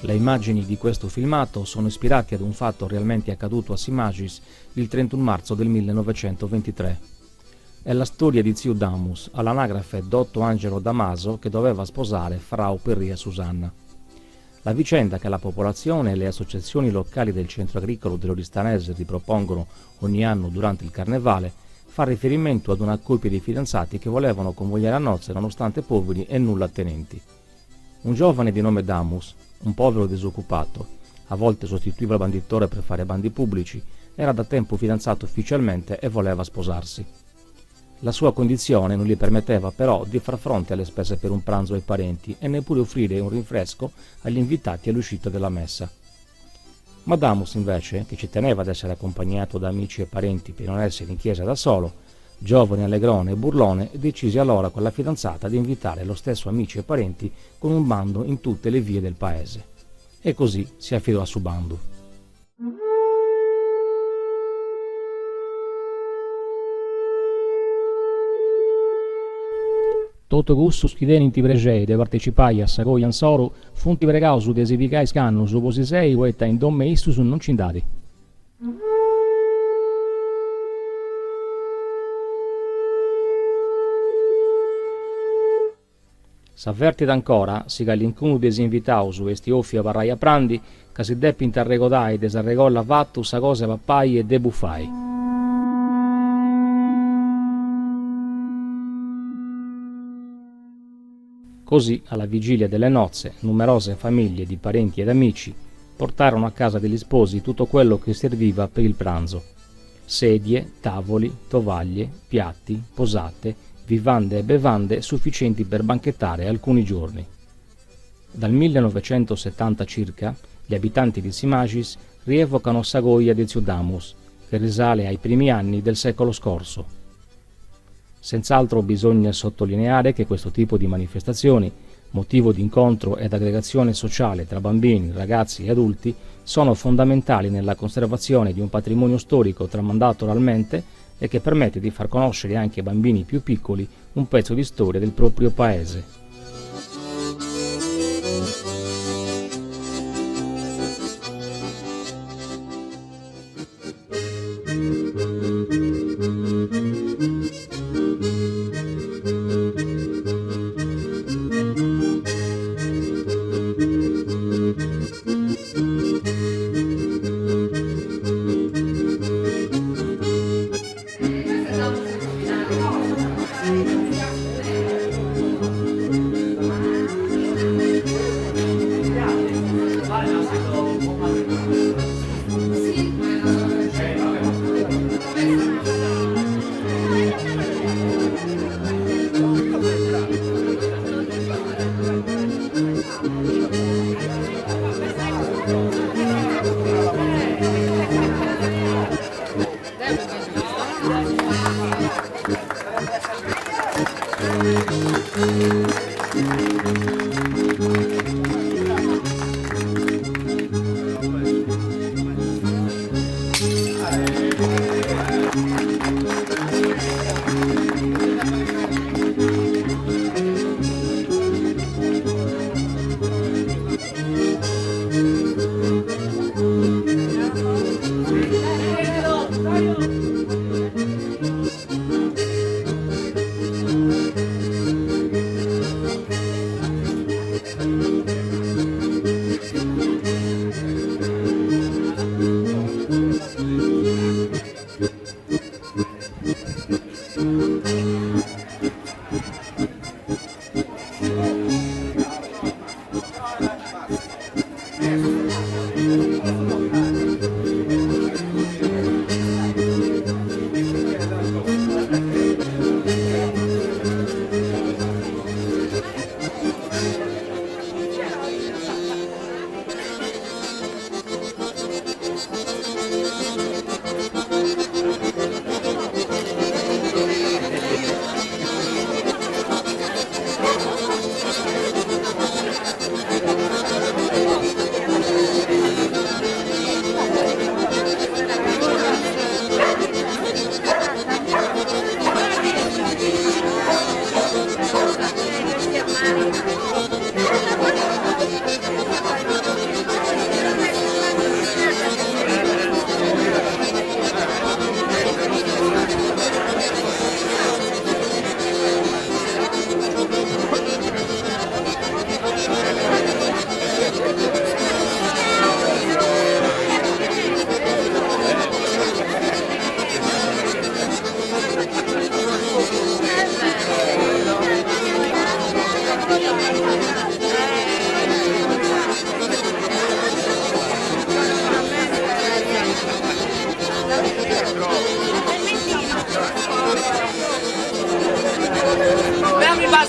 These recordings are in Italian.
Le immagini di questo filmato sono ispirate ad un fatto realmente accaduto a Simagis il 31 marzo del 1923. È la storia di zio Damus, all'anagrafe Dotto Angelo Damaso, che doveva sposare Frau Pirria Susanna. La vicenda che la popolazione e le associazioni locali del centro agricolo dell'Oristanese ripropongono ogni anno durante il carnevale fa riferimento ad una coppia di fidanzati che volevano convogliare a nozze nonostante poveri e nulla tenenti. Un giovane di nome Damus, un povero disoccupato, a volte sostituiva il banditore per fare bandi pubblici, era da tempo fidanzato ufficialmente e voleva sposarsi. La sua condizione non gli permetteva però di far fronte alle spese per un pranzo ai parenti e neppure offrire un rinfresco agli invitati all'uscita della messa. Ma Damus invece, che ci teneva ad essere accompagnato da amici e parenti per non essere in chiesa da solo, giovane, allegrone e burlone, decise allora con la fidanzata di invitare lo stesso amici e parenti con un bando in tutte le vie del paese. E così si affidò a Subandu. Toto gustus chideniti pregei de partecipai a Sagoian Soru funti pregausu desivicai scannus uposisei ueta in domme istus non cindati. S'avvertit ancora, si gallincunu desinvitausu esti offi a parrai prandi, ca si deppi interregodai desarregolla vattu sa cose pappai e debuffai. Così, alla vigilia delle nozze, numerose famiglie di parenti ed amici portarono a casa degli sposi tutto quello che serviva per il pranzo: sedie, tavoli, tovaglie, piatti, posate, vivande e bevande sufficienti per banchettare alcuni giorni. Dal 1970 circa, gli abitanti di Simagis rievocano Sagoia di zio Damus, che risale ai primi anni del secolo scorso. Senz'altro bisogna sottolineare che questo tipo di manifestazioni, motivo di incontro ed aggregazione sociale tra bambini, ragazzi e adulti, sono fondamentali nella conservazione di un patrimonio storico tramandato oralmente e che permette di far conoscere anche ai bambini più piccoli un pezzo di storia del proprio paese.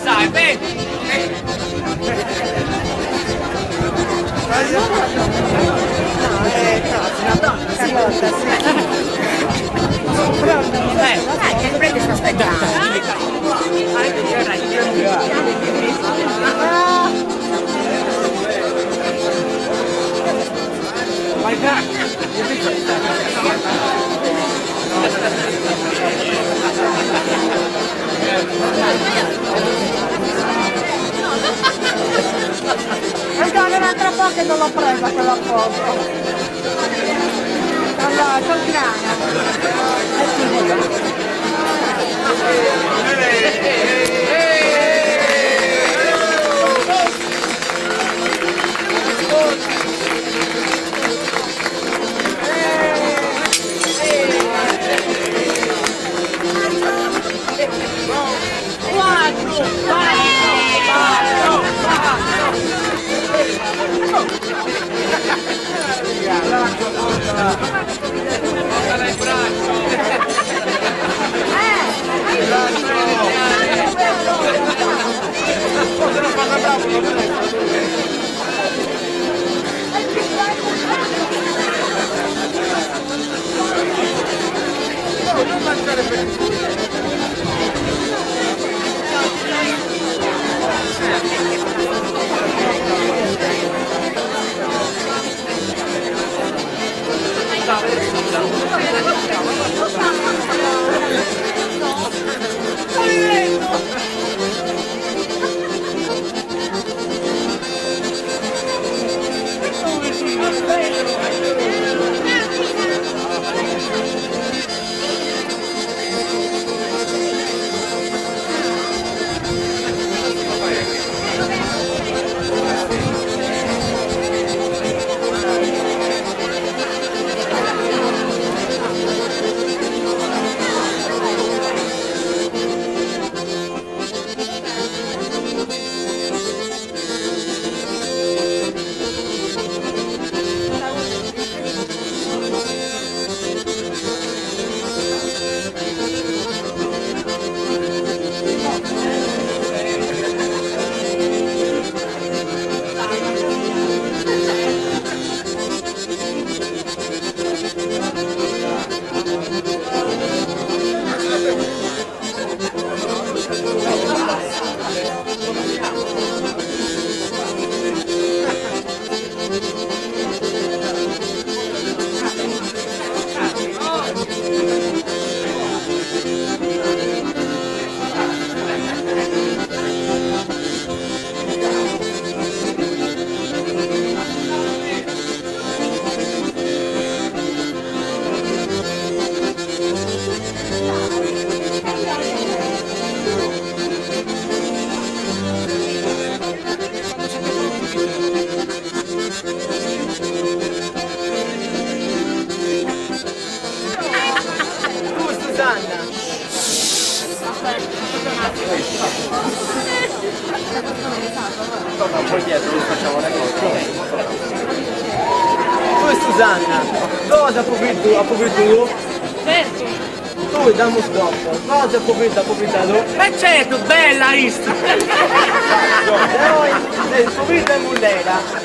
sai, vedi? Che prendi sta aspettando? Vai là! Era tra poco che non l'ho presa quella foto. Allora, c'ho il Poi dietro facciamo le cose. Tu e Susanna, cosa approfittato? Certo! Tu dammi dopo, cosa approfittato? E certo, bella Istra! Noi, approfitta e mullera.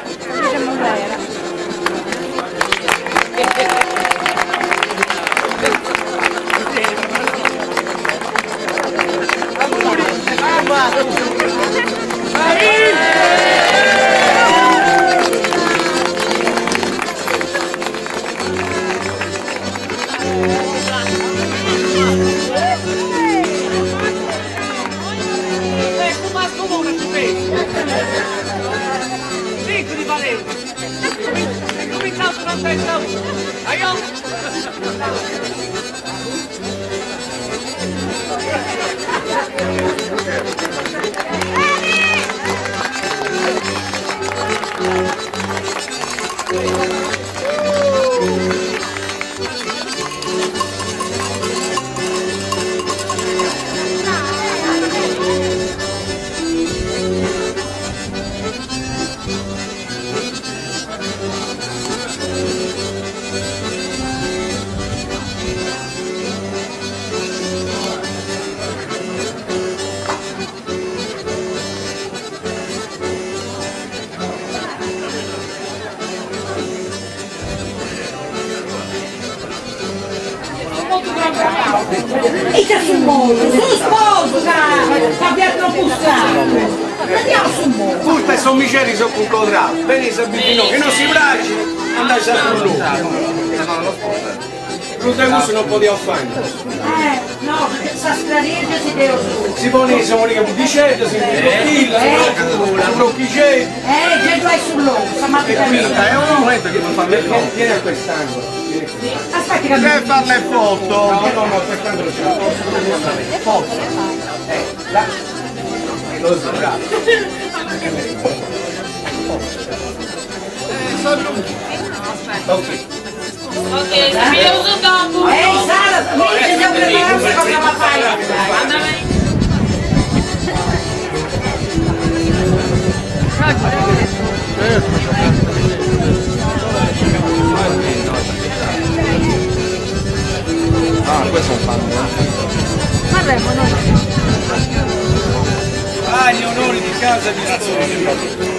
E c'è sul mondo, sono sposo, abbiamo bussato. Andiamo sul mondo. Tutte sono miceri sotto un quadrato. Veni Sabino, che non si piace, andai a sul luogo. L'ultimo non poteva fare. No, perché sa strarire si deve su. Si pone, siamo lì che dicendo, si bottiglia, la brocchicetta. Che vai sul logo, stamattina. È un momento che non fa le foto. Vieni a quest'angolo. Aspetta che Che fare le foto? No, quest'angolo c'è la foto. Là. Lo so, bravo. Ok. Ok, mi uso dopo. Sara, mi ci siamo preparati cosa va a fare. Questo è un fan. Gli onori di casa di Nazzone.